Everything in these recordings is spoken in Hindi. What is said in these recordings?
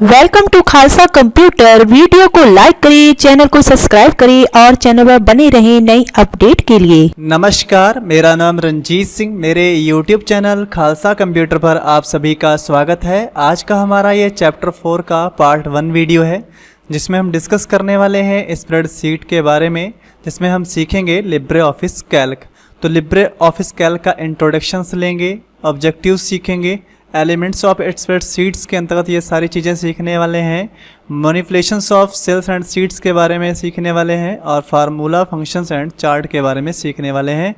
Welcome to Khalsa computer. Video को लाइक करिए, चैनल को सब्सक्राइब करिए और चैनल पर बने रहें नई अपडेट के लिए। नमस्कार, मेरा नाम रंजीत सिंह। मेरे YouTube चैनल खालसा कंप्यूटर पर आप सभी का स्वागत है। आज का हमारा ये चैप्टर 4 का पार्ट 1 वीडियो है, जिसमें हम डिस्कस करने वाले हैं स्प्रेडशीट के बारे में, जिसमें हम सीखेंगे लिब्रे ऑफिस कैल्क। तो लिब्रे ऑफिस कैल्क का इंट्रोडक्शंस लेंगे, ऑब्जेक्टिव्स सीखेंगे, एलिमेंट्स ऑफ स्प्रेडशीट्स के अंतर्गत ये सारी चीज़ें सीखने वाले हैं, manipulations of cells and sheets के बारे में सीखने वाले हैं और फार्मूला, फंक्शंस एंड चार्ट के बारे में सीखने वाले हैं।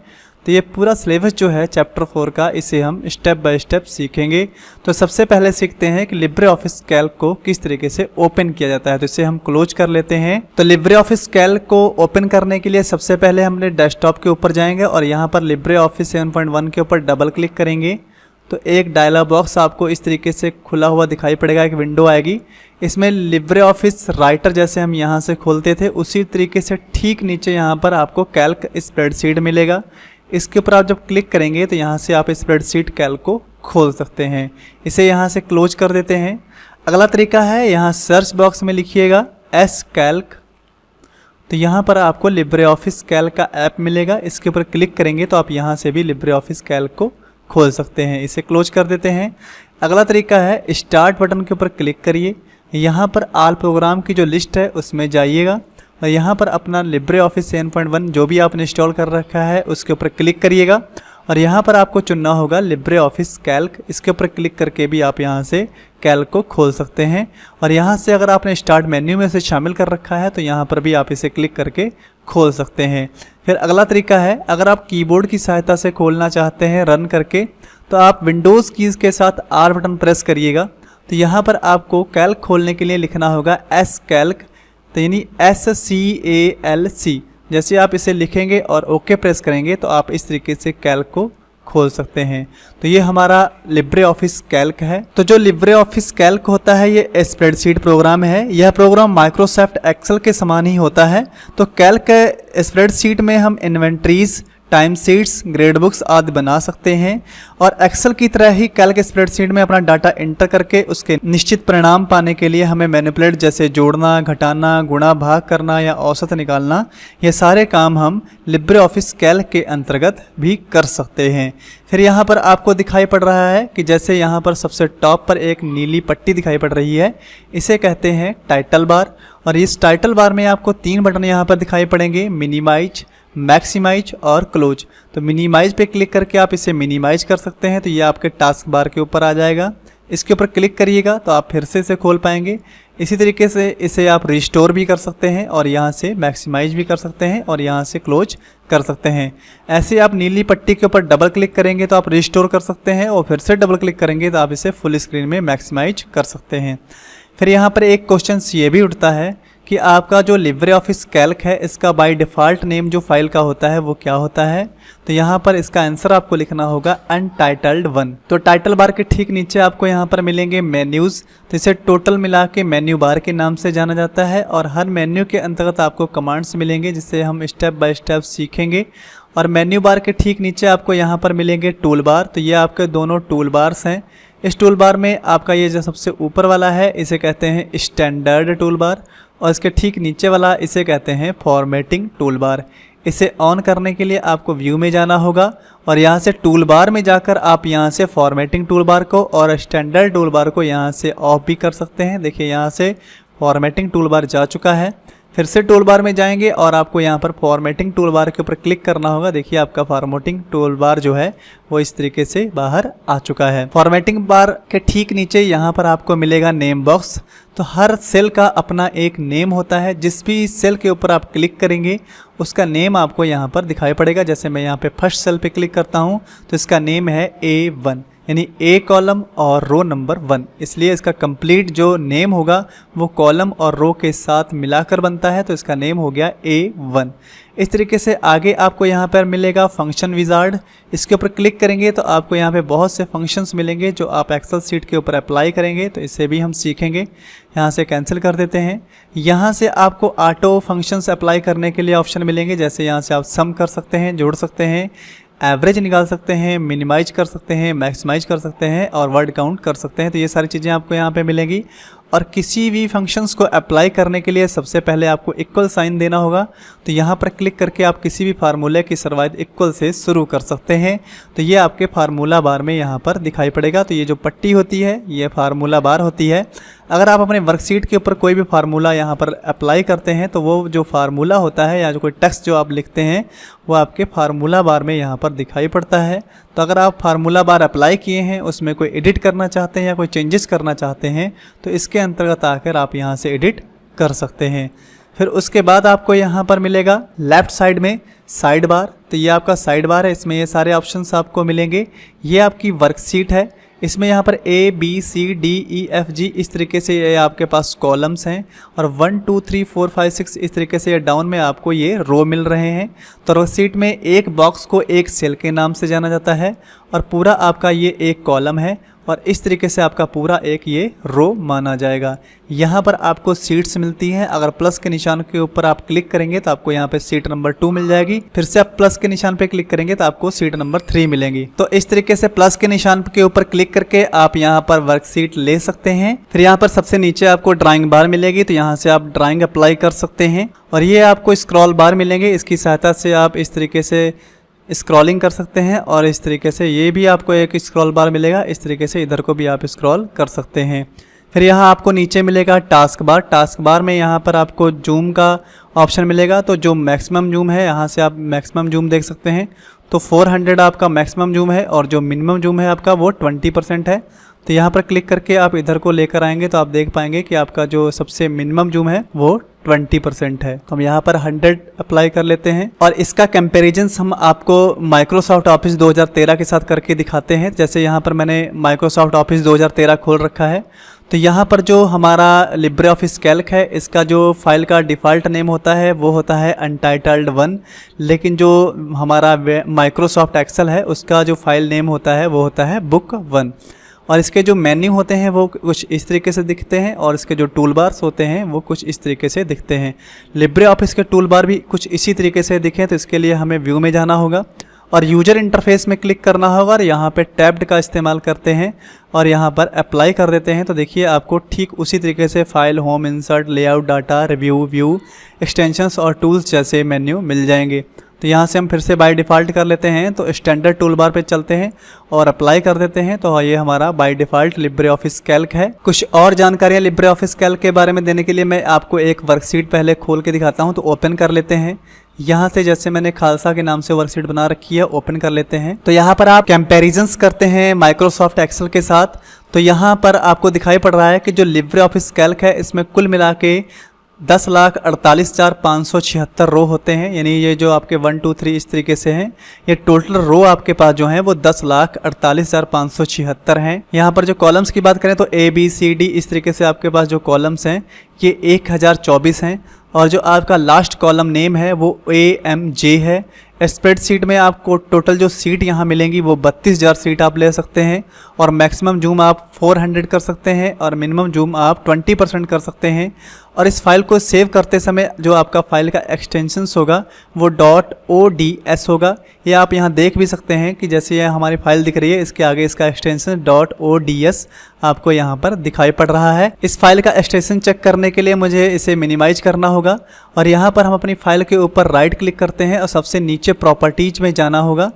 तो ये पूरा सिलेबस जो है चैप्टर 4 का, इसे हम स्टेप बाय स्टेप सीखेंगे। तो सबसे पहले सीखते हैं कि लिब्रे ऑफिस कैल्क को किस तरीके से ओपन किया जाता है। तो इसे हम क्लोज कर लेते हैं। तो लिब्रे ऑफिस कैल्क को ओपन करने के लिए सबसे पहले हमने डेस्कटॉप के ऊपर जाएंगे और यहाँ पर लिब्रे ऑफिस 7.1 के ऊपर डबल क्लिक करेंगे तो एक डायलॉग बॉक्स आपको इस तरीके से खुला हुआ दिखाई पड़ेगा, एक विंडो आएगी। इसमें लिब्रे ऑफिस राइटर जैसे हम यहाँ से खोलते थे उसी तरीके से ठीक नीचे यहाँ पर आपको कैल्क स्प्रेडशीट मिलेगा। इसके ऊपर आप जब क्लिक करेंगे तो यहाँ से आप स्प्रेडशीट कैल्क को खोल सकते हैं। इसे यहाँ से क्लोज कर देते हैं। अगला तरीका है, यहाँ सर्च बॉक्स में लिखिएगा एस कैल्क। तो यहाँ पर आपको लिब्रे ऑफिस कैल्क का ऐप मिलेगा। इसके ऊपर क्लिक करेंगे तो आप यहाँ से भी लिब्रे ऑफिस कैल्क को खोल सकते हैं। इसे क्लोज कर देते हैं। अगला तरीका है, स्टार्ट बटन के ऊपर क्लिक करिए। यहाँ पर आल प्रोग्राम की जो लिस्ट है उसमें जाइएगा और यहाँ पर अपना लिब्रे ऑफिस 7.1 जो भी आपने इंस्टॉल कर रखा है उसके ऊपर क्लिक करिएगा और यहाँ पर आपको चुनना होगा लिब्रे ऑफिस कैल्क। इसके ऊपर क्लिक करके भी आप यहाँ से कैल्क को खोल सकते हैं। और यहाँ से अगर आपने स्टार्ट मेन्यू में से शामिल कर रखा है तो यहाँ पर भी आप इसे क्लिक करके खोल सकते हैं। फिर अगला तरीका है, अगर आप कीबोर्ड की सहायता से खोलना चाहते हैं रन करके, तो आप विंडोज़ कीज़ के साथ आर बटन प्रेस करिएगा। तो यहाँ पर आपको कैल्क खोलने के लिए लिखना होगा एस कैल्क, तो यानी SCALC। जैसे आप इसे लिखेंगे और ओके प्रेस करेंगे तो आप इस तरीके से कैल्क को खोल सकते हैं। तो ये हमारा लिब्रे ऑफिस कैल्क है। तो जो लिब्रे ऑफिस कैल्क होता है ये स्प्रेडशीट प्रोग्राम है। यह प्रोग्राम माइक्रोसॉफ्ट एक्सेल के समान ही होता है। तो कैल्क स्प्रेडशीट में हम inventories, time sheets, grade books आदि बना सकते हैं और एक्सेल की तरह ही कैल्क स्प्रेडशीट में अपना डाटा एंटर करके उसके निश्चित परिणाम पाने के लिए हमें मैनिपुलेट जैसे जोड़ना, घटाना, गुणा, भाग करना या औसत निकालना, ये सारे काम हम लिब्रे ऑफिस कैल्क के अंतर्गत भी कर सकते हैं। फिर यहाँ पर आपको दिखाई पड़ रहा है कि जैसे यहाँ पर सबसे टॉप पर एक नीली पट्टी दिखाई पड़ रही है, इसे कहते हैं टाइटल बार। और इस टाइटल बार में आपको 3 बटन यहाँ पर दिखाई पड़ेंगे, मिनिमाइज, मैक्सिमाइज और क्लोज। तो मिनिमाइज पे क्लिक करके आप इसे मिनिमाइज कर सकते हैं। तो ये आपके टास्क बार के ऊपर आ जाएगा। इसके ऊपर क्लिक करिएगा तो आप फिर से इसे खोल पाएंगे। इसी तरीके से इसे आप रिस्टोर भी कर सकते हैं और यहाँ से मैक्सिमाइज भी कर सकते हैं और यहाँ से क्लोज कर सकते हैं। ऐसे आप नीली पट्टी के ऊपर डबल क्लिक करेंगे तो आप रिस्टोर कर सकते हैं और फिर से डबल क्लिक करेंगे तो आप इसे फुल स्क्रीन में मैक्सिमाइज कर सकते हैं। फिर यहाँ पर एक क्वेश्चन ये भी उठता है कि आपका जो लिब्रे ऑफिस कैल्क है इसका बाय डिफ़ॉल्ट नेम जो फाइल का होता है वो क्या होता है। तो यहाँ पर इसका आंसर आपको लिखना होगा अनटाइटल्ड 1। तो टाइटल बार के ठीक नीचे आपको यहाँ पर मिलेंगे मेन्यूज़। तो इसे टोटल मिला के मेन्यू बार के नाम से जाना जाता है और हर मेन्यू के अंतर्गत आपको कमांड्स मिलेंगे जिससे हम स्टेप बाय स्टेप सीखेंगे। और मेन्यू बार के ठीक नीचे आपको यहाँ पर मिलेंगे टूल बार। तो ये आपके दोनों टूल बार्स हैं। इस टूल बार में आपका ये जो सबसे ऊपर वाला है इसे कहते हैं स्टैंडर्ड टूल बार और इसके ठीक नीचे वाला इसे कहते हैं फॉर्मेटिंग टूल बार। इसे ऑन करने के लिए आपको व्यू में जाना होगा और यहाँ से टूल बार में जाकर आप यहाँ से फॉर्मेटिंग टूल बार को और स्टैंडर्ड टूल बार को यहाँ से ऑफ भी कर सकते हैं। देखिए यहाँ से फॉर्मेटिंग टूल बार जा चुका है। फिर से टूल बार में जाएंगे और आपको यहाँ पर फॉर्मेटिंग टूल बार के ऊपर क्लिक करना होगा। देखिए आपका फॉर्मेटिंग टूल बार जो है वो इस तरीके से बाहर आ चुका है। फॉर्मेटिंग बार के ठीक नीचे यहाँ पर आपको मिलेगा नेम बॉक्स। तो हर सेल का अपना एक नेम होता है। जिस भी सेल के ऊपर आप क्लिक करेंगे उसका नेम आपको यहाँ पर दिखाई पड़ेगा। जैसे मैं यहाँ पे फर्स्ट सेल पे क्लिक करता हूँ तो इसका नेम है A1, यानी ए कॉलम और रो नंबर 1। इसलिए इसका कंप्लीट जो नेम होगा वो कॉलम और रो के साथ मिलाकर बनता है। तो इसका नेम हो गया A1। इस तरीके से आगे आपको यहाँ पर मिलेगा फंक्शन विजार्ड। इसके ऊपर क्लिक करेंगे तो आपको यहाँ पे बहुत से फंक्शंस मिलेंगे जो आप एक्सेल सीट के ऊपर अप्लाई करेंगे। तो इसे भी हम सीखेंगे। यहाँ से कैंसिल कर देते हैं। यहाँ से आपको ऑटो फंक्शंस अप्लाई करने के लिए ऑप्शन मिलेंगे। जैसे यहाँ से आप सम कर सकते हैं, जोड़ सकते हैं, एवरेज निकाल सकते हैं, मिनिमाइज कर सकते हैं, मैक्सिमाइज कर सकते हैं और वर्ड काउंट कर सकते हैं। तो ये सारी चीज़ें आपको यहाँ पे मिलेंगी। और किसी भी फंक्शंस को अप्लाई करने के लिए सबसे पहले आपको इक्वल साइन देना होगा। तो यहाँ पर क्लिक करके आप किसी भी फार्मूले की शुरुआत इक्वल से शुरू कर सकते हैं। तो ये आपके फार्मूला बार में यहाँ पर दिखाई पड़ेगा। तो ये जो पट्टी होती है ये फार्मूला बार होती है। अगर आप अपने वर्कशीट के ऊपर कोई भी फार्मूला यहाँ पर अप्लाई करते हैं तो वो जो फार्मूला होता है या जो कोई टेक्स्ट जो आप लिखते हैं वो आपके फार्मूला बार में यहाँ पर दिखाई पड़ता है। तो अगर आप फार्मूला बार अप्लाई किए हैं, उसमें कोई एडिट करना चाहते हैं या कोई चेंजेस करना चाहते हैं तो इसके अंतर्गत आकर आप यहाँ से एडिट कर सकते हैं। फिर उसके बाद आपको यहाँ पर मिलेगा लेफ़्ट साइड में साइड बार। तो ये आपका साइड बार है, इसमें ये सारे ऑप्शंस आपको मिलेंगे। ये आपकी वर्कशीट है, इसमें यहाँ पर A B C D E F G इस तरीके से ये आपके पास कॉलम्स हैं और 1 2 3 4 5 6 इस तरीके से ये डाउन में आपको ये रो मिल रहे हैं। तो वर्कशीट में एक बॉक्स को एक सेल के नाम से जाना जाता है और पूरा आपका ये एक कॉलम है और इस तरीके से आपका पूरा एक ये रो माना जाएगा। यहाँ पर आपको सीट्स मिलती हैं। अगर प्लस के निशान के ऊपर आप क्लिक करेंगे तो आपको यहाँ पे सीट नंबर 2 मिल जाएगी। फिर से आप प्लस के निशान पे क्लिक करेंगे तो आपको सीट नंबर 3 मिलेंगी। तो इस तरीके से प्लस के निशान के ऊपर क्लिक करके आप यहाँ पर वर्कशीट ले सकते हैं। फिर यहाँ पर सबसे नीचे आपको ड्राइंग बार मिलेगी, तो यहाँ से आप ड्राइंग अप्लाई कर सकते हैं। और ये आपको स्क्रॉल बार मिलेंगे, इसकी सहायता से आप इस तरीके से स्क्रॉलिंग कर सकते हैं। और इस तरीके से ये भी आपको एक स्क्रॉल बार मिलेगा, इस तरीके से इधर को भी आप स्क्रॉल कर सकते हैं। फिर यहाँ आपको नीचे मिलेगा टास्क बार। टास्क बार में यहाँ पर आपको जूम का ऑप्शन मिलेगा। तो जो मैक्सिमम जूम है यहाँ से आप मैक्सिमम जूम देख सकते हैं। तो 400 आपका मैक्सिमम जूम है और जो मिनिमम जूम है आपका वो 20% है। तो यहाँ पर क्लिक करके आप इधर को लेकर आएंगे तो आप देख पाएंगे कि आपका जो सबसे मिनिमम जूम है वो 20% है। तो हम यहाँ पर 100 अप्लाई कर लेते हैं और इसका कंपैरिजन हम आपको माइक्रोसॉफ्ट ऑफिस 2013 के साथ करके दिखाते हैं। जैसे यहाँ पर मैंने माइक्रोसॉफ्ट ऑफिस 2013 खोल रखा है। तो यहाँ पर जो हमारा लिब्रे ऑफिस कैल्क है इसका जो फाइल का डिफ़ॉल्ट नेम होता है वो होता है अनटाइटल्ड 1, लेकिन जो हमारा माइक्रोसॉफ्ट एक्सेल है उसका जो फाइल नेम होता है वो होता है बुक 1। और इसके जो मेन्यू होते हैं वो कुछ इस तरीके से दिखते हैं और इसके जो टूल बार्स होते हैं वो कुछ इस तरीके से दिखते हैं। लिब्रे ऑफिस के टूल बार भी कुछ इसी तरीके से दिखें तो इसके लिए हमें व्यू में जाना होगा और यूजर इंटरफेस में क्लिक करना होगा और यहाँ पे टैब्ड का इस्तेमाल करते हैं और यहाँ पर अप्लाई कर देते हैं। तो देखिए आपको ठीक उसी तरीके से file, home, insert, layout, data, review, view, extensions और टूल्स जैसे मेन्यू मिल जाएंगे। तो यहाँ से हम फिर से बाय डिफ़ॉल्ट कर लेते हैं। तो स्टैंडर्ड टूल बार पे चलते हैं और अप्लाई कर देते हैं। तो ये हमारा by default Libre Office Calc है। कुछ और जानकारियाँ लिब्रे ऑफिस कैल्क के बारे में देने के लिए मैं आपको एक वर्कशीट पहले खोल के दिखाता हूँ। तो ओपन कर लेते हैं। यहाँ से जैसे मैंने खालसा के नाम से वर्कशीट बना रखी है, ओपन कर लेते हैं। तो यहाँ पर आप कंपैरिजंस करते हैं माइक्रोसॉफ्ट एक्सेल के साथ। तो यहाँ पर आपको दिखाई पड़ रहा है कि जो लिब्रे ऑफिस कैल्क है इसमें कुल मिला के 10,48,576 रो होते हैं। यानी ये जो आपके 1 2 3 इस तरीके से हैं, ये टोटल रो आपके पास जो हैं वो 10,48,576 हैं। यहाँ पर जो कॉलम्स की बात करें तो A B C D इस तरीके से आपके पास जो कॉलम्स हैं ये 1024 हैं और जो आपका लास्ट कॉलम नेम है वो AMJ है। स्प्रेडशीट में आपको टोटल जो सीट यहाँ मिलेंगी वो 32,000 सीट आप ले सकते हैं और मैक्सिमम जूम आप 400 कर सकते हैं और मिनिमम जूम आप 20% कर सकते हैं। और इस फाइल को सेव करते समय जो आपका फाइल का एक्सटेंशंस होगा वो .ods होगा। ये आप यहाँ देख भी सकते हैं कि जैसे ये हमारी फाइल दिख रही है इसके आगे इसका एक्सटेंशन .ods आपको यहाँ पर दिखाई पड़ रहा है। इस फाइल का एक्सटेंशन चेक करने के लिए मुझे इसे मिनिमाइज करना होगा और यहाँ पर हम अपनी फाइल के ऊपर राइट क्लिक करते हैं और सबसे नीचे प्रॉपर्टीज में जाना होगा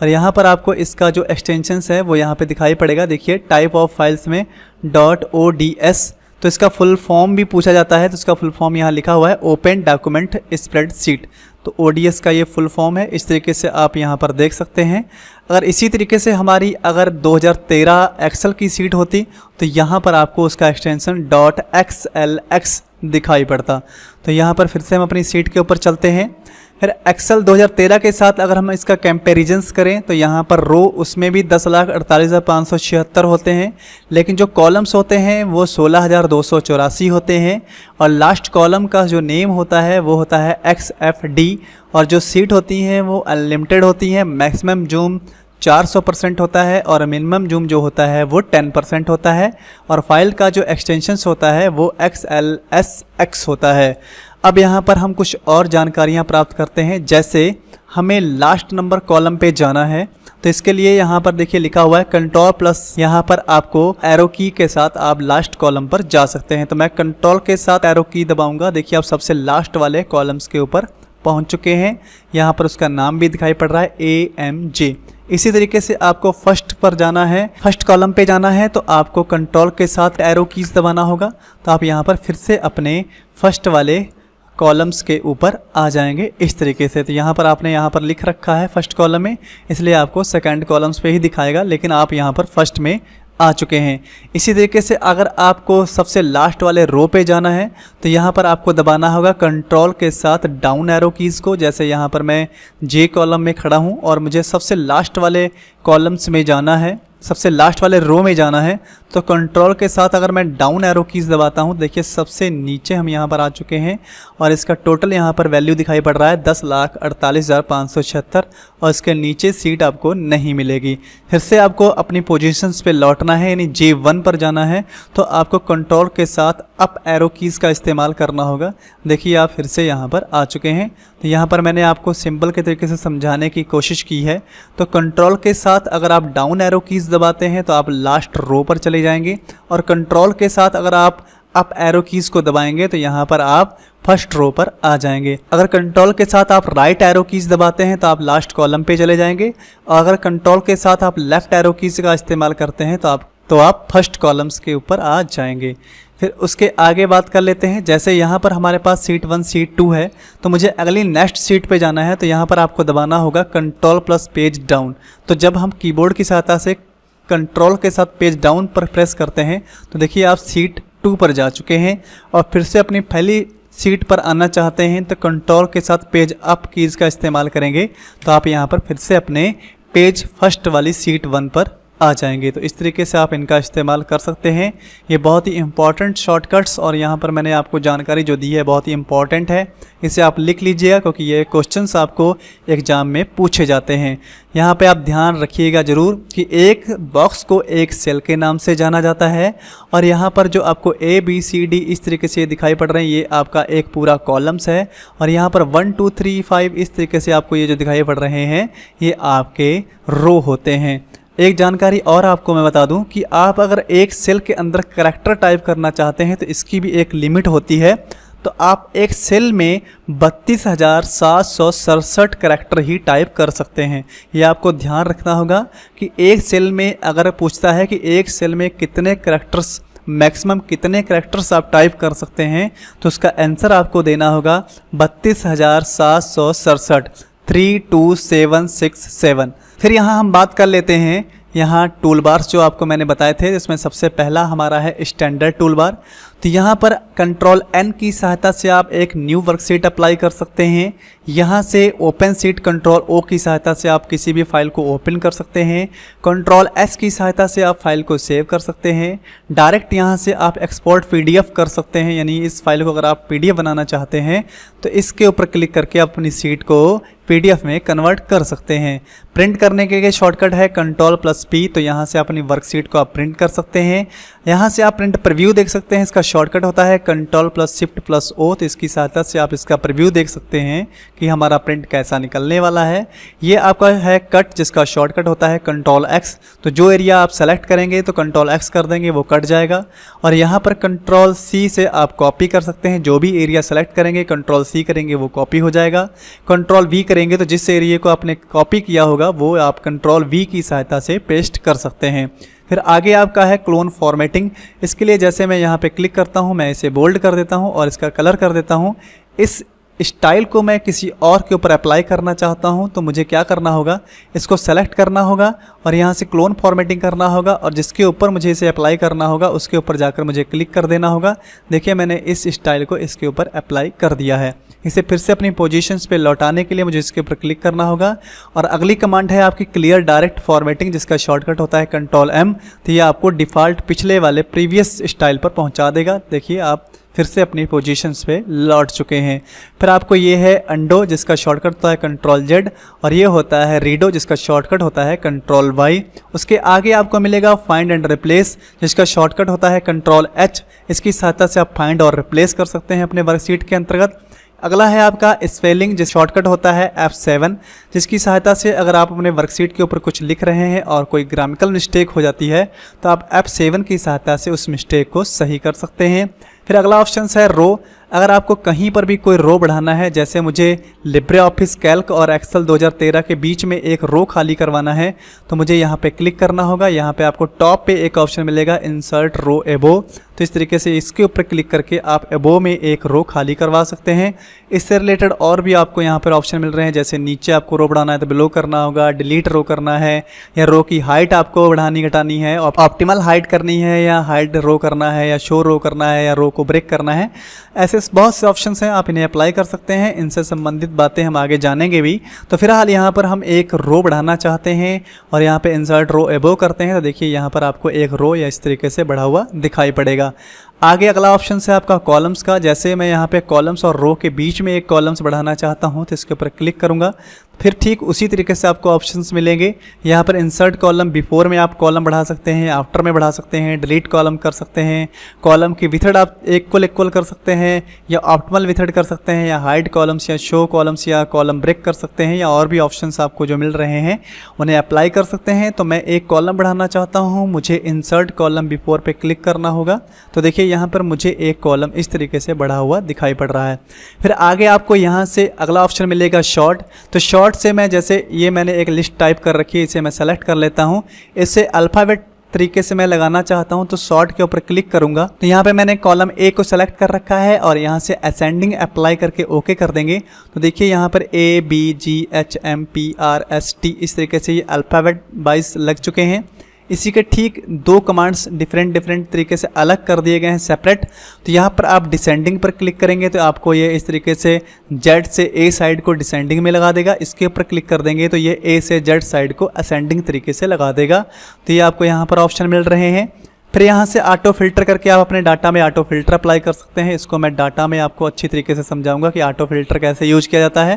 और यहाँ पर आपको इसका जो एक्सटेंशंस है वो यहाँ पे दिखाई पड़ेगा। देखिए टाइप ऑफ फाइल्स में .ods, तो इसका फुल फॉर्म भी पूछा जाता है। तो इसका फुल फॉर्म यहाँ लिखा हुआ है ओपन डॉक्यूमेंट स्प्रेडशीट। तो ODS का ये फुल फॉर्म है। इस तरीके से आप यहाँ पर देख सकते हैं। अगर इसी तरीके से हमारी अगर 2013 एक्सेल की सीट होती तो यहाँ पर आपको उसका एक्सटेंशन .xlx दिखाई पड़ता। तो यहाँ पर फिर से हम अपनी सीट के ऊपर चलते हैं। फिर एक्सेल 2013 के साथ अगर हम इसका कंपैरिजंस करें तो यहाँ पर रो उसमें भी 10,48,576 होते हैं, लेकिन जो कॉलम्स होते हैं वो 16,284 होते हैं और लास्ट कॉलम का जो नेम होता है वो होता है XFD और जो सीट होती हैं वो अनलिमिटेड होती हैं। मैक्सिमम जूम 400% होता है और मिनिमम जूम जो होता है वो 10% होता है और फाइल का जो एक्सटेंशंस होता है वो XLSX होता है। अब यहाँ पर हम कुछ और जानकारियाँ प्राप्त करते हैं, जैसे हमें लास्ट नंबर कॉलम पे जाना है तो इसके लिए यहाँ पर देखिए लिखा हुआ है कंट्रोल प्लस, यहाँ पर आपको एरो की के साथ आप लास्ट कॉलम पर जा सकते हैं। तो मैं कंट्रोल के साथ एरो की दबाऊंगा, देखिए आप सबसे लास्ट वाले कॉलम्स के ऊपर पहुँच चुके हैं। यहाँ पर उसका नाम भी दिखाई पड़ रहा है AMJ। इसी तरीके से आपको फर्स्ट पर जाना है, फर्स्ट कॉलम पे जाना है तो आपको कंट्रोल के साथ एरो कीज दबाना होगा। तो आप यहाँ पर फिर से अपने फर्स्ट वाले कॉलम्स के ऊपर आ जाएंगे इस तरीके से। तो यहाँ पर आपने यहाँ पर लिख रखा है फर्स्ट कॉलम में, इसलिए आपको सेकंड कॉलम्स पे ही दिखाएगा, लेकिन आप यहाँ पर फर्स्ट में आ चुके हैं। इसी तरीके से अगर आपको सबसे लास्ट वाले रो पे जाना है तो यहाँ पर आपको दबाना होगा कंट्रोल के साथ डाउन एरो कीज़ को। जैसे यहाँ पर मैं J कॉलम में खड़ा हूँ और मुझे सबसे लास्ट वाले कॉलम्स में जाना है, सबसे लास्ट वाले रो में जाना है, तो कंट्रोल के साथ अगर मैं डाउन एरो कीज़ दबाता हूँ, देखिए सबसे नीचे हम यहाँ पर आ चुके हैं और इसका टोटल यहाँ पर वैल्यू दिखाई पड़ रहा है 10,48,576 और इसके नीचे सीट आपको नहीं मिलेगी। फिर से आपको अपनी पोजीशंस पे लौटना है, यानी J1 पर जाना है तो आपको कंट्रोल के साथ अप एरो कीज़ का इस्तेमाल करना होगा। देखिए आप फिर से यहाँ पर आ चुके हैं। तो यहाँ पर मैंने आपको सिंपल के तरीके से समझाने की कोशिश की है। तो कंट्रोल के साथ अगर आप डाउन एरो कीज़ दबाते हैं तो आप लास्ट रो पर चले जाएंगे और कंट्रोल के साथ अगर आप अप एरो कीज़ को दबाएंगे तो यहाँ पर आप फर्स्ट रो पर आ जाएंगे। अगर कंट्रोल के साथ आप राइट एरो कीज़ दबाते हैं तो आप लास्ट कॉलम पे चले जाएंगे और अगर कंट्रोल के साथ आप लेफ़्ट एरो कीज़ का इस्तेमाल करते हैं तो आप फर्स्ट कॉलम्स के ऊपर आ जाएंगे। फिर उसके आगे बात कर लेते हैं, जैसे यहाँ पर हमारे पास सीट 1 सीट 2 है तो मुझे अगली नेक्स्ट सीट पे जाना है तो यहाँ पर आपको दबाना होगा कंट्रोल प्लस पेज डाउन। तो जब हम कीबोर्ड की सहायता से कंट्रोल के साथ पेज डाउन पर प्रेस करते हैं तो देखिए आप सीट 2 पर जा चुके हैं और फिर से अपनी पहली सीट पर आना चाहते हैं तो कंट्रोल के साथ पेज अप कीज़ का इस्तेमाल करेंगे तो आप यहाँ पर फिर से अपने पेज फर्स्ट वाली सीट 1 पर आ जाएंगे। तो इस तरीके से आप इनका इस्तेमाल कर सकते हैं। ये बहुत ही इंपॉर्टेंट शॉर्टकट्स और यहाँ पर मैंने आपको जानकारी जो दी है बहुत ही इंपॉर्टेंट है, इसे आप लिख लीजिएगा क्योंकि ये क्वेश्चंस आपको एग्ज़ाम में पूछे जाते हैं। यहाँ पे आप ध्यान रखिएगा ज़रूर कि एक बॉक्स को एक सेल के नाम से जाना जाता है और यहाँ पर जो आपको ABCD इस तरीके से दिखाई पड़ रहे हैं ये आपका एक पूरा कॉलम्स है और यहाँ पर 1 2 3 5 इस तरीके से आपको ये जो दिखाई पड़ रहे हैं ये आपके रो होते हैं। एक जानकारी और आपको मैं बता दूं कि आप अगर एक सेल के अंदर करैक्टर टाइप करना चाहते हैं तो इसकी भी एक लिमिट होती है। तो आप एक सेल में 32,767 करैक्टर ही टाइप कर सकते हैं। ये आपको ध्यान रखना होगा कि एक सेल में अगर पूछता है कि एक सेल में कितने करैक्टर्स मैक्सिमम कितने करैक्टर्स आप टाइप कर सकते हैं तो उसका आंसर आपको देना होगा 32,767 32767। फिर यहाँ हम बात कर लेते हैं यहाँ टूल बार्स जो आपको मैंने बताए थे, इसमें सबसे पहला हमारा है स्टैंडर्ड टूल बार। तो यहाँ पर कंट्रोल N की सहायता से आप एक न्यू वर्कशीट अप्लाई कर सकते हैं। यहाँ से ओपन शीट कंट्रोल O की सहायता से आप किसी भी फाइल को ओपन कर सकते हैं। कंट्रोल S की सहायता से आप फाइल को सेव कर सकते हैं। डायरेक्ट यहाँ से आप एक्सपोर्ट PDF कर सकते हैं, यानी इस फाइल को अगर आप PDF बनाना चाहते हैं तो इसके ऊपर क्लिक करके आप अपनी शीट को PDF में कन्वर्ट कर सकते हैं। प्रिंट करने के लिए शॉर्टकट है कंट्रोल प्लस P, तो यहाँ से अपनी वर्कशीट को आप प्रिंट कर सकते हैं। यहाँ से आप प्रिंट प्रीव्यू देख सकते हैं, इसका शॉर्टकट होता है control plus shift plus O, तो इसकी सहायता से आप इसका प्रीव्यू देख सकते हैं कि हमारा प्रिंट कैसा निकलने वाला है। ये आपका है कट, जिसका शॉर्टकट होता है कंट्रोल X, तो जो एरिया आप सेलेक्ट करेंगे तो कंट्रोल X कर देंगे वो कट जाएगा। और यहाँ पर कंट्रोल C से आप कॉपी कर सकते हैं, जो भी एरिया सेलेक्ट करेंगे कंट्रोल C करेंगे वो कॉपी हो जाएगा। कंट्रोल V करेंगे तो जिस एरिया को आपने कॉपी किया होगा वो आप कंट्रोल V की सहायता से पेस्ट कर सकते हैं। फिर आगे आपका है क्लोन फॉर्मेटिंग। इसके लिए जैसे मैं यहाँ पे क्लिक करता हूँ, मैं इसे बोल्ड कर देता हूँ और इसका कलर कर देता हूँ। इस स्टाइल को मैं किसी और के ऊपर अप्लाई करना चाहता हूं तो मुझे क्या करना होगा, इसको सेलेक्ट करना होगा और यहां से क्लोन फॉर्मेटिंग करना होगा और जिसके ऊपर मुझे इसे अप्लाई करना होगा उसके ऊपर जाकर मुझे क्लिक कर देना होगा। देखिए मैंने इस स्टाइल को इसके ऊपर अप्लाई कर दिया है। इसे फिर से अपनी पोजीशंस पे लौटाने के लिए मुझे इसके ऊपर क्लिक करना होगा और अगली कमांड है आपकी क्लियर डायरेक्ट फॉर्मेटिंग, जिसका शॉर्टकट होता है कंट्रोल M। तो ये आपको डिफ़ॉल्ट पिछले वाले प्रीवियस स्टाइल पर पहुँचा देगा। देखिए आप फिर से अपनी पोजीशंस पे लौट चुके हैं। फिर आपको ये है अंडो जिसका शॉर्टकट होता है कंट्रोल जेड, और ये होता है रीडो जिसका शॉर्टकट होता है कंट्रोल वाई। उसके आगे आपको मिलेगा फाइंड एंड रिप्लेस जिसका शॉर्टकट होता है कंट्रोल एच। इसकी सहायता से आप फाइंड और रिप्लेस कर सकते हैं अपने वर्कशीट के अंतर्गत। अगला है आपका स्पेलिंग जिस शॉर्टकट होता है F7 जिसकी सहायता से अगर आप अपने वर्कशीट के ऊपर कुछ लिख रहे हैं और कोई ग्रामेटिकल मिस्टेक हो जाती है तो आप F7 की सहायता से उस मिस्टेक को सही कर सकते हैं। फिर अगला ऑप्शन है रो। अगर आपको कहीं पर भी कोई रो बढ़ाना है, जैसे मुझे लिब्रे ऑफिस कैल्क और एक्सेल 2013 के बीच में एक रो खाली करवाना है, तो मुझे यहाँ पे क्लिक करना होगा। यहाँ पे आपको टॉप पे एक ऑप्शन मिलेगा इंसर्ट रो एबो, तो इस तरीके से इसके ऊपर क्लिक करके आप एबो में एक रो खाली करवा सकते हैं। इससे रिलेटेड और भी आपको यहाँ पर ऑप्शन मिल रहे हैं, जैसे नीचे आपको रो बढ़ाना है तो बिलो करना होगा, डिलीट रो करना है, या रो की हाइट आपको बढ़ानी घटानी है, ऑप्टिमल हाइट करनी है, या हाइड रो करना है, या शो रो करना है, या रो को ब्रेक करना है। ऐसे बहुत से ऑप्शंस हैं, आप इन्हें अप्लाई कर सकते हैं। इनसे संबंधित बातें हम आगे जानेंगे भी। तो फिलहाल यहाँ पर हम एक रो बढ़ाना चाहते हैं और यहाँ पे इंसर्ट रो एबो करते हैं, तो देखिए यहाँ पर आपको एक रो या इस तरीके से बढ़ा हुआ दिखाई पड़ेगा। आगे अगला ऑप्शन है आपका कॉलम्स का। जैसे मैं यहाँ पे कॉलम्स और रो के बीच में एक कॉलम्स बढ़ाना चाहता हूँ तो इसके ऊपर क्लिक करूँगा, फिर ठीक उसी तरीके से आपको ऑप्शंस मिलेंगे। यहाँ पर इंसर्ट कॉलम, बिफोर में आप कॉलम बढ़ा सकते हैं, आफ्टर में बढ़ा सकते हैं, डिलीट कॉलम कर सकते हैं, कॉलम की विथड आप इक्वल कर सकते हैं, या ऑप्टिमल विथड कर सकते हैं, या हाइड कॉलम्स, या शो कॉलम्स, या कॉलम ब्रेक कर सकते हैं, या और भी ऑप्शंस आपको जो मिल रहे हैं उन्हें अप्लाई कर सकते हैं। तो मैं एक कॉलम बढ़ाना चाहता हूँ, मुझे इंसर्ट कॉलम बिफोर पे क्लिक करना होगा, तो देखिए यहाँ पर मुझे एक कॉलम इस तरीके से बढ़ा हुआ दिखाई पड़ रहा है। फिर आगे आपको यहाँ से अगला ऑप्शन मिलेगा शॉर्ट। तो शॉर्ट से मैं, जैसे ये मैंने एक लिस्ट टाइप कर रखी है, इसे मैं सेलेक्ट कर लेता हूँ। इसे अल्फ़ाबेट तरीके से मैं लगाना चाहता हूं तो शॉर्ट के ऊपर क्लिक करूंगा, तो यहाँ पे मैंने कॉलम ए को सेलेक्ट कर रखा है और यहाँ से असेंडिंग अप्लाई करके ओके कर देंगे। तो देखिए यहाँ पर ABGHMPRST इस तरीके से ये अल्फ़ाबेट वाइज लग चुके हैं। इसी के ठीक दो कमांड्स डिफरेंट तरीके से अलग कर दिए गए हैं सेपरेट। तो यहाँ पर आप डिसेंडिंग पर क्लिक करेंगे तो आपको ये इस तरीके से जेड से ए साइड को डिसेंडिंग में लगा देगा। इसके ऊपर क्लिक कर देंगे तो ये ए से जेड साइड को असेंडिंग तरीके से लगा देगा। तो ये आपको यहाँ पर ऑप्शन मिल रहे हैं। फिर यहाँ से ऑटो फिल्टर करके आप अपने डाटा में ऑटो फिल्टर अप्लाई कर सकते हैं। इसको मैं डाटा में आपको अच्छी तरीके से समझाऊंगा कि ऑटो फिल्टर कैसे यूज किया जाता है।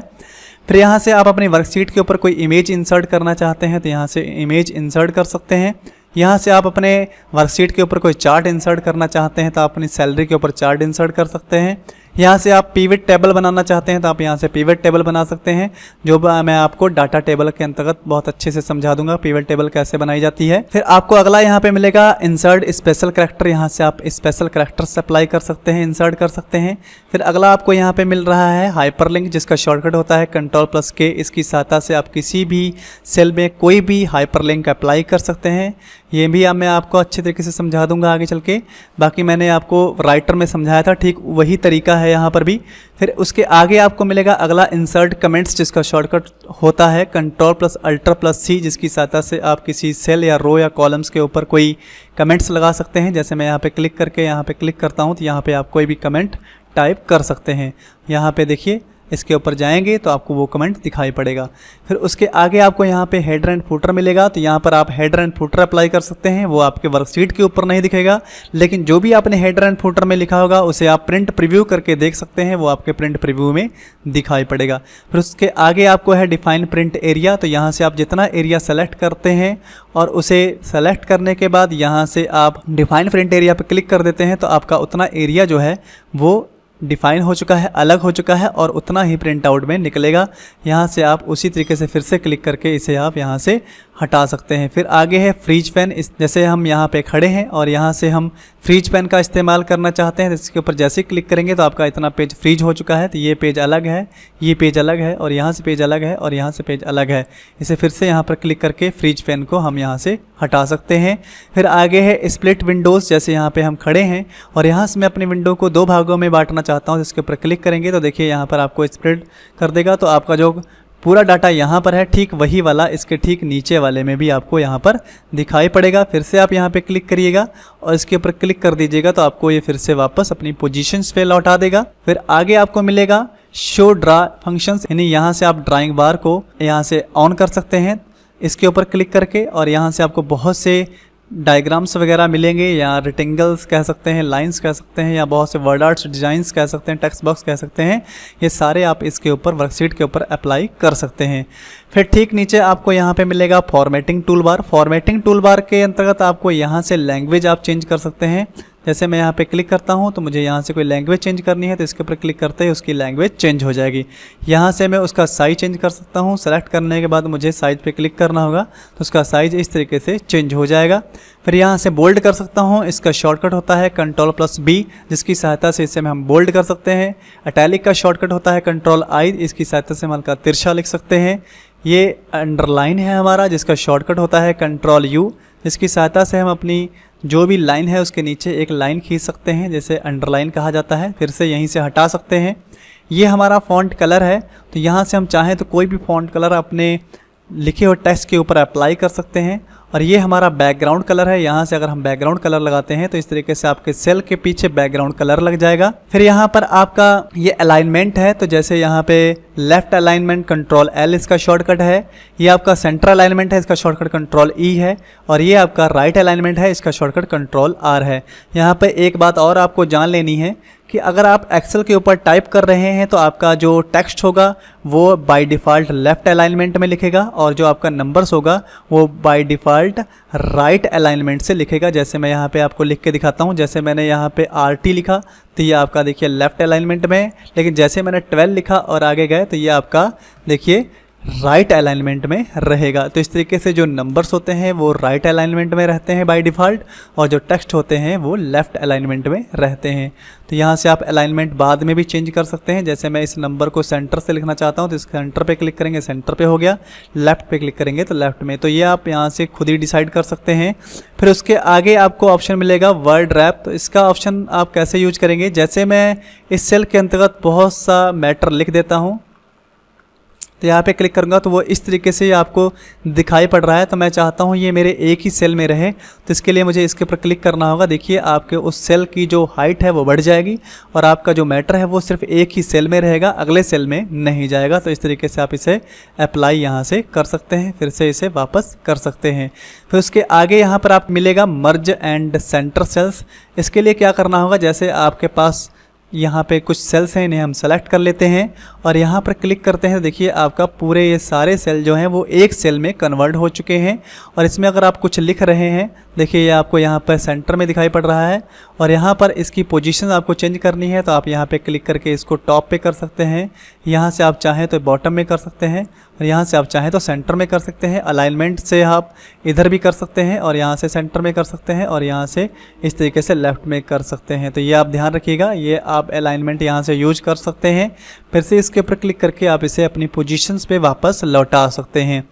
फिर यहाँ से आप अपनी वर्कशीट के ऊपर कोई इमेज इंसर्ट करना चाहते हैं तो यहाँ से इमेज इंसर्ट कर सकते हैं। यहाँ से आप अपने वर्कशीट के ऊपर कोई चार्ट इंसर्ट करना चाहते हैं तो आप अपनी सैलरी के ऊपर चार्ट इंसर्ट कर सकते हैं। यहाँ से आप पिवट टेबल बनाना चाहते हैं तो आप यहाँ से पिवट टेबल बना सकते हैं, जो मैं आपको डाटा टेबल के अंतर्गत बहुत अच्छे से समझा दूंगा पिवट टेबल कैसे बनाई जाती है। फिर आपको अगला यहाँ पे मिलेगा इंसर्ट स्पेशल कैरेक्टर। यहाँ से आप स्पेशल कैरेक्टर्स अप्लाई कर सकते हैं, इंसर्ट कर सकते हैं। फिर अगला आपको यहाँ पे मिल रहा है हाइपरलिंक, जिसका शॉर्टकट होता है Ctrl+K। इसकी सहायता से आप किसी भी सेल में कोई भी हाइपरलिंक अप्लाई कर सकते हैं। ये भी मैं आपको अच्छे तरीके से समझा दूंगा आगे चल के। बाकी मैंने आपको राइटर में समझाया था, ठीक वही तरीका है यहाँ पर भी। फिर उसके आगे आपको मिलेगा अगला इंसर्ट कमेंट्स, जिसका शॉर्टकट होता है Ctrl+Alt+C, जिसकी सहायता से आप किसी सेल या रो या कॉलम्स के ऊपर कोई कमेंट्स लगा सकते हैं। जैसे मैं यहाँ पे क्लिक करके यहाँ पे क्लिक करता हूँ तो यहाँ पे आप कोई भी कमेंट टाइप कर सकते हैं। यहाँ पे देखिए इसके ऊपर जाएंगे तो आपको वो कमेंट दिखाई पड़ेगा। फिर उसके आगे आपको यहाँ पे हेडर एंड फुटर मिलेगा, तो यहाँ पर आप हेडर एंड फुटर अप्लाई कर सकते हैं। वो आपके वर्कशीट के ऊपर नहीं दिखेगा, लेकिन जो भी आपने हेडर एंड फुटर में लिखा होगा उसे आप प्रिंट प्रीव्यू करके देख सकते हैं, वो आपके प्रिंट प्रीव्यू में दिखाई पड़ेगा। फिर उसके आगे आपको है डिफाइन प्रिंट एरिया। तो यहाँ से आप जितना एरिया सेलेक्ट करते हैं और उसे सेलेक्ट करने के बाद यहाँ से आप डिफाइन प्रिंट एरिया पर क्लिक कर देते हैं तो आपका उतना एरिया जो है वो डिफाइन हो चुका है, अलग हो चुका है और उतना ही प्रिंट आउट में निकलेगा। यहाँ से आप उसी तरीके से फिर से क्लिक करके इसे आप यहाँ से हटा सकते हैं। फिर आगे है फ्रीज पेन। जैसे हम यहाँ पे खड़े हैं और यहाँ से हम फ्रीज पेन का इस्तेमाल करना चाहते हैं तो इसके ऊपर जैसे क्लिक करेंगे तो आपका इतना पेज फ्रीज हो चुका है। तो ये पेज अलग है, ये पेज अलग है, और यहाँ से पेज अलग है, और यहाँ से पेज अलग है। इसे फिर से यहाँ पर क्लिक करके फ्रीज पेन को हम यहाँ से हटा सकते हैं। फिर आगे है स्प्लिट विंडोज़। जैसे यहाँ पे हम खड़े हैं और यहाँ से मैं अपनी विंडो को दो भागों में बांटना चाहता हूँ, इसके ऊपर क्लिक करेंगे तो देखिए यहाँ पर आपको स्प्लिट कर देगा। तो आपका जो पूरा डाटा यहाँ पर है ठीक वही वाला इसके ठीक नीचे वाले में भी आपको यहाँ पर दिखाई पड़ेगा। फिर से आप यहाँ पे क्लिक करिएगा और इसके ऊपर क्लिक कर दीजिएगा तो आपको ये फिर से वापस अपनी पोजीशंस पे लौटा देगा। फिर आगे आपको मिलेगा शो ड्रा फंक्शंस, यानी यहाँ से आप ड्राइंग बार को यहाँ से ऑन कर सकते हैं इसके ऊपर क्लिक करके, और यहाँ से आपको बहुत से डायग्राम्स वगैरह मिलेंगे, या रेक्टेंगल्स कह सकते हैं, लाइंस कह सकते हैं, या बहुत से वर्ड आर्ट्स डिज़ाइंस कह सकते हैं, टेक्स्ट बॉक्स कह सकते हैं। ये सारे आप इसके ऊपर वर्कशीट के ऊपर अप्लाई कर सकते हैं। फिर ठीक नीचे आपको यहाँ पे मिलेगा formatting tool bar. Formatting tool bar के अंतर्गत आपको यहाँ से लैंग्वेज आप चेंज कर सकते हैं। जैसे मैं यहाँ पे क्लिक करता हूँ तो मुझे यहाँ से कोई लैंग्वेज चेंज करनी है तो इसके ऊपर क्लिक करते ही उसकी लैंग्वेज चेंज हो जाएगी। यहाँ से मैं उसका साइज़ चेंज कर सकता हूँ। सेलेक्ट करने के बाद मुझे साइज़ पे क्लिक करना होगा तो उसका साइज़ इस तरीके से चेंज हो जाएगा। फिर यहाँ से बोल्ड कर सकता हूँ। इसका शॉर्टकट होता है Ctrl+B, जिसकी सहायता से इसे हम बोल्ड कर सकते हैं। इटैलिक का शॉर्टकट होता है Ctrl+I, इसकी सहायता से हम हल्का तिरछा लिख सकते हैं। ये अंडरलाइन है हमारा, जिसका शॉर्टकट होता है Ctrl+U, जिसकी सहायता से हम अपनी जो भी लाइन है उसके नीचे एक लाइन खींच सकते हैं, जैसे अंडरलाइन कहा जाता है। फिर से यहीं से हटा सकते हैं। ये हमारा फ़ॉन्ट कलर है, तो यहाँ से हम चाहें तो कोई भी फ़ॉन्ट कलर अपने लिखे हुए टेक्स्ट के ऊपर अप्लाई कर सकते हैं। और ये हमारा बैकग्राउंड कलर है। यहाँ से अगर हम बैकग्राउंड कलर लगाते हैं तो इस तरीके से आपके सेल के पीछे बैकग्राउंड कलर लग जाएगा। फिर यहाँ पर आपका ये अलाइनमेंट है, तो जैसे यहाँ पे लेफ्ट अलाइनमेंट Ctrl+L इसका शॉर्टकट है। ये आपका सेंटर अलाइनमेंट है, इसका शॉर्टकट Ctrl+E है। और ये आपका राइट अलाइनमेंट है, इसका शॉर्टकट Ctrl+R है। यहाँ पे एक बात और आपको जान लेनी है कि अगर आप एक्सेल के ऊपर टाइप कर रहे हैं तो आपका जो टेक्स्ट होगा वो बाय डिफ़ॉल्ट लेफ़्ट अलाइनमेंट में लिखेगा, और जो आपका नंबर्स होगा वो बाय डिफ़ॉल्ट राइट अलाइनमेंट से लिखेगा। जैसे मैं यहाँ पे आपको लिख के दिखाता हूँ। जैसे मैंने यहाँ पे RT लिखा तो ये आपका देखिए लेफ़्ट अलाइनमेंट में है, लेकिन जैसे मैंने 12 लिखा और आगे गए तो ये आपका देखिए राइट अलाइनमेंट में रहेगा। तो इस तरीके से जो नंबर्स होते हैं वो राइट अलाइनमेंट में रहते हैं बाय डिफ़ॉल्ट, और जो टेक्स्ट होते हैं वो लेफ़्ट अलाइनमेंट में रहते हैं। तो यहाँ से आप अलाइनमेंट बाद में भी चेंज कर सकते हैं। जैसे मैं इस नंबर को सेंटर से लिखना चाहता हूँ तो इस सेंटर पे क्लिक करेंगे, सेंटर पे हो गया। लेफ़्ट पे क्लिक करेंगे तो लेफ़्ट में। तो ये आप यहाँ से खुद ही डिसाइड कर सकते हैं। फिर उसके आगे आपको ऑप्शन मिलेगा वर्ड रैप। तो इसका ऑप्शन आप कैसे यूज करेंगे, जैसे मैं इस सेल के अंतर्गत बहुत सा मैटर लिख देता हूँ तो यहाँ पे क्लिक करूँगा तो वो इस तरीके से आपको दिखाई पड़ रहा है। तो मैं चाहता हूँ ये मेरे एक ही सेल में रहे, तो इसके लिए मुझे इसके ऊपर क्लिक करना होगा। देखिए आपके उस सेल की जो हाइट है वो बढ़ जाएगी और आपका जो मैटर है वो सिर्फ एक ही सेल में रहेगा, अगले सेल में नहीं जाएगा। तो इस तरीके से आप इसे अप्लाई यहाँ से कर सकते हैं, फिर से इसे वापस कर सकते हैं। फिर उसके आगे यहाँ पर आप मिलेगा मर्ज एंड सेंटर सेल्स। इसके लिए क्या करना होगा, जैसे आपके पास यहाँ पे कुछ सेल्स हैं, इन्हें हम सेलेक्ट कर लेते हैं और यहाँ पर क्लिक करते हैं। देखिए आपका पूरे ये सारे सेल जो हैं वो एक सेल में कन्वर्ट हो चुके हैं। और इसमें अगर आप कुछ लिख रहे हैं, देखिए ये आपको यहाँ पर सेंटर में दिखाई पड़ रहा है और यहाँ पर इसकी पोजीशन आपको चेंज करनी है तो आप यहाँ पे क्लिक करके इसको टॉप पे कर सकते हैं। यहाँ से आप चाहें तो बॉटम में कर सकते हैं और यहाँ से आप चाहें तो सेंटर में कर सकते हैं। अलाइनमेंट से आप इधर भी कर सकते हैं और यहाँ से सेंटर में कर सकते हैं और यहाँ से इस तरीके से लेफ़्ट में कर सकते हैं। तो ये आप ध्यान रखिएगा, ये आप अलाइनमेंट यहाँ से यूज कर सकते हैं। फिर से इसके ऊपर क्लिक करके आप इसे अपनी पोजीशंस पे वापस लौटा सकते हैं।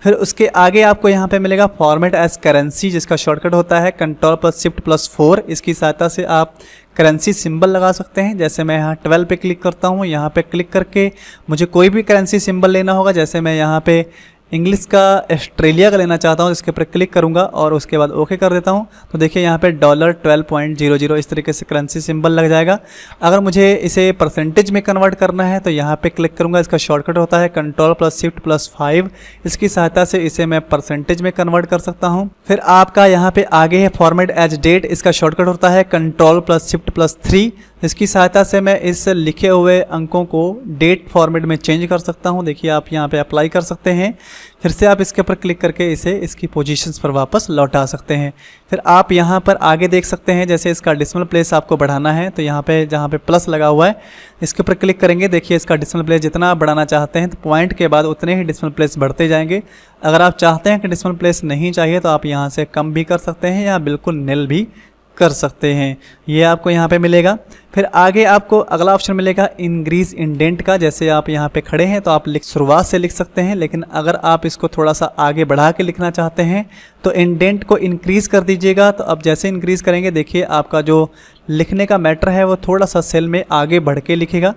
फिर उसके आगे आपको यहाँ पे मिलेगा फॉर्मेट एज करेंसी, जिसका शॉर्टकट होता है Ctrl+Shift+4। इसकी सहायता से आप करेंसी सिंबल लगा सकते हैं। जैसे मैं यहाँ 12 पे क्लिक करता हूँ, यहाँ पे क्लिक करके मुझे कोई भी करेंसी सिंबल लेना होगा। जैसे मैं यहाँ पे इंग्लिश का ऑस्ट्रेलिया का लेना चाहता हूँ, इसके ऊपर क्लिक करूँगा और उसके बाद ओके कर देता हूँ। तो देखिए यहाँ पे $12.00 इस तरीके से करेंसी सिंबल लग जाएगा। अगर मुझे इसे परसेंटेज में कन्वर्ट करना है तो यहाँ पे क्लिक करूँगा। इसका शॉर्टकट होता है Ctrl+Shift+5। इसकी सहायता से इसे मैं परसेंटेज में कन्वर्ट कर सकता हूँ। फिर आपका यहाँ पे आगे है फॉर्मेट एज डेट। इसका शॉर्टकट होता है Ctrl+Shift+3। इसकी सहायता से मैं इस लिखे हुए अंकों को डेट फॉर्मेट में चेंज कर सकता हूं। देखिए आप यहां पे अप्लाई कर सकते हैं। फिर से आप इसके ऊपर क्लिक करके इसे इसकी पोजीशंस पर वापस लौटा सकते हैं। फिर आप यहां पर आगे देख सकते हैं, जैसे इसका डिसिमल प्लेस आपको बढ़ाना है तो यहां पे जहां पे प्लस लगा हुआ है इसके ऊपर क्लिक करेंगे। देखिए इसका डिसिमल प्लेस जितना आप बढ़ाना चाहते हैं तो पॉइंट के बाद उतने ही डिसिमल प्लेस बढ़ते जाएंगे। अगर आप चाहते हैं कि डिसिमल प्लेस नहीं चाहिए तो आप यहाँ से कम भी कर सकते हैं या बिल्कुल निल भी कर सकते हैं। ये आपको यहाँ पे मिलेगा। फिर आगे आपको अगला ऑप्शन मिलेगा इंक्रीज इंडेंट का। जैसे आप यहाँ पे खड़े हैं तो आप शुरुआत से लिख सकते हैं, लेकिन अगर आप इसको थोड़ा सा आगे बढ़ा के लिखना चाहते हैं तो इंडेंट को इंक्रीज़ कर दीजिएगा। तो अब जैसे इंक्रीज़ करेंगे देखिए आपका जो लिखने का मैटर है वो थोड़ा सा सेल में आगे बढ़ के लिखेगा।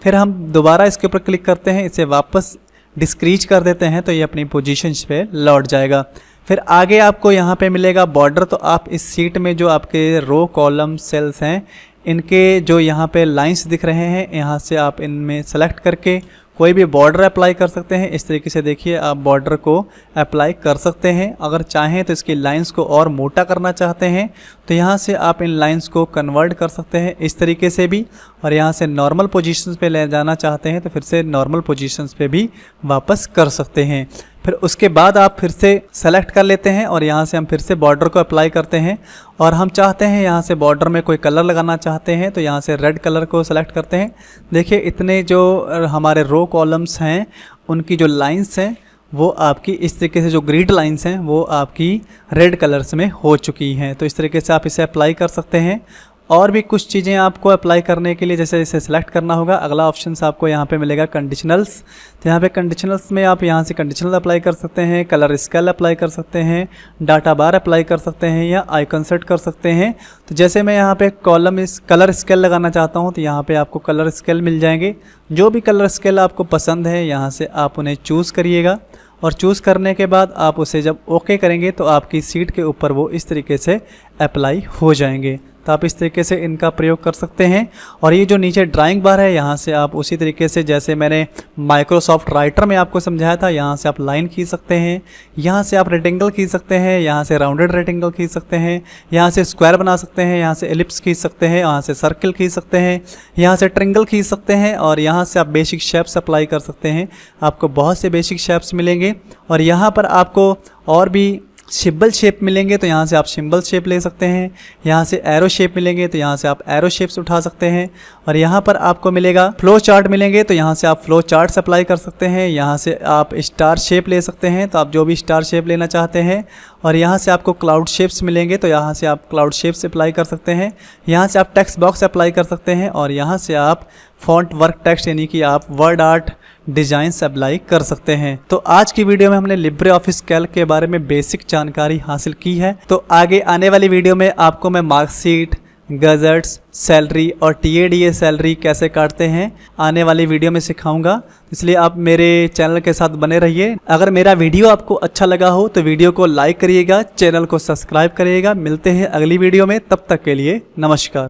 फिर हम दोबारा इसके ऊपर क्लिक करते हैं, इसे वापस डिस्क्रीज कर देते हैं तो ये अपनी पोजीशंस पे लौट जाएगा। फिर आगे आपको यहाँ पे मिलेगा बॉर्डर। तो आप इस सीट में जो आपके रो कॉलम सेल्स हैं इनके जो यहाँ पे लाइंस दिख रहे हैं, यहाँ से आप इनमें सेलेक्ट करके कोई भी बॉर्डर अप्लाई कर सकते हैं। इस तरीके से देखिए आप बॉर्डर को अप्लाई कर सकते हैं। अगर चाहें तो इसकी लाइंस को और मोटा करना चाहते हैं तो यहाँ से आप इन लाइंस को कन्वर्ट कर सकते हैं इस तरीके से भी, और यहाँ से नॉर्मल पोजीशंस पे ले जाना चाहते हैं तो फिर से नॉर्मल पोजीशंस पे भी वापस कर सकते हैं। फिर उसके बाद आप फिर से सेलेक्ट कर लेते हैं और यहाँ से हम फिर से बॉर्डर को अप्लाई करते हैं। और हम चाहते हैं यहाँ से बॉर्डर में कोई कलर लगाना चाहते हैं तो यहाँ से रेड कलर को सेलेक्ट करते हैं। देखिए इतने जो हमारे रो कॉलम्स हैं उनकी जो लाइंस हैं वो आपकी इस तरीके से, जो ग्रिड लाइंस हैं वो आपकी रेड कलर्स में हो चुकी हैं। तो इस तरीके से आप इसे अप्लाई कर सकते हैं। और भी कुछ चीज़ें आपको अप्लाई करने के लिए जैसे इसे सेलेक्ट करना होगा। अगला ऑप्शन आपको यहाँ पे मिलेगा कंडीशनल्स। तो यहाँ पे कंडीशनल्स में आप यहाँ से कंडीशनल अप्लाई कर सकते हैं, कलर स्केल अप्लाई कर सकते हैं, डाटा बार अप्लाई कर सकते हैं या आइकन सेट कर सकते हैं। तो जैसे मैं यहाँ पे कलर स्केल लगाना चाहता हूँ तो यहाँ पे आपको कलर स्केल मिल जाएंगे। जो भी कलर स्केल आपको पसंद है यहाँ से आप उन्हें चूज़ करिएगा और चूज़ करने के बाद आप उसे जब ओके करेंगे तो आपकी सीट के ऊपर वो इस तरीके से अप्लाई हो जाएंगे। तो आप इस तरीके से इनका प्रयोग कर सकते हैं। और ये जो नीचे ड्राइंग बार है यहाँ से आप उसी तरीके से जैसे मैंने माइक्रोसॉफ्ट राइटर में आपको समझाया था, यहाँ से आप लाइन खींच सकते हैं, यहाँ से आप रेक्टेंगल खींच सकते हैं, यहाँ से राउंडेड रेक्टेंगल खींच सकते हैं, यहाँ से स्क्वायर बना सकते हैं, यहाँ से एलिप्स खींच सकते हैं, यहाँ से सर्किल खींच सकते हैं, यहाँ से ट्रायंगल खींच सकते हैं और यहाँ से आप बेसिक शेप्स अप्लाई कर सकते हैं। आपको बहुत से बेसिक शेप्स मिलेंगे और यहाँ पर आपको और भी सिंबल शेप मिलेंगे तो यहाँ से आप सिंबल शेप ले सकते हैं। यहाँ से एरो शेप मिलेंगे तो यहाँ से आप एरो शेप्स उठा सकते हैं। और यहाँ पर आपको मिलेगा फ्लो चार्ट मिलेंगे तो यहाँ से आप फ्लो चार्ट्स अप्लाई कर सकते हैं। यहाँ से आप स्टार शेप ले सकते हैं तो आप जो भी स्टार शेप लेना चाहते हैं। और यहाँ से आपको क्लाउड शेप्स मिलेंगे तो यहाँ से आप क्लाउड शेप्स अप्लाई कर सकते हैं। यहाँ से आप टेक्स्ट बॉक्स अप्लाई कर सकते हैं और यहाँ से आप फॉन्ट वर्क टेक्स्ट यानी कि आप वर्ड आर्ट डिजाइन्स अप्लाई कर सकते हैं। तो आज की वीडियो में हमने लिब्रे ऑफिस कैल्क के बारे में बेसिक जानकारी हासिल की है। तो आगे आने वाली वीडियो में आपको मैं मार्कशीट, गजट्स, सैलरी और TADA सैलरी कैसे काटते हैं आने वाली वीडियो में सिखाऊंगा। इसलिए आप मेरे चैनल के साथ बने रहिए। अगर मेरा वीडियो आपको अच्छा लगा हो तो वीडियो को लाइक करिएगा, चैनल को सब्सक्राइब करिएगा। मिलते हैं अगली वीडियो में, तब तक के लिए नमस्कार।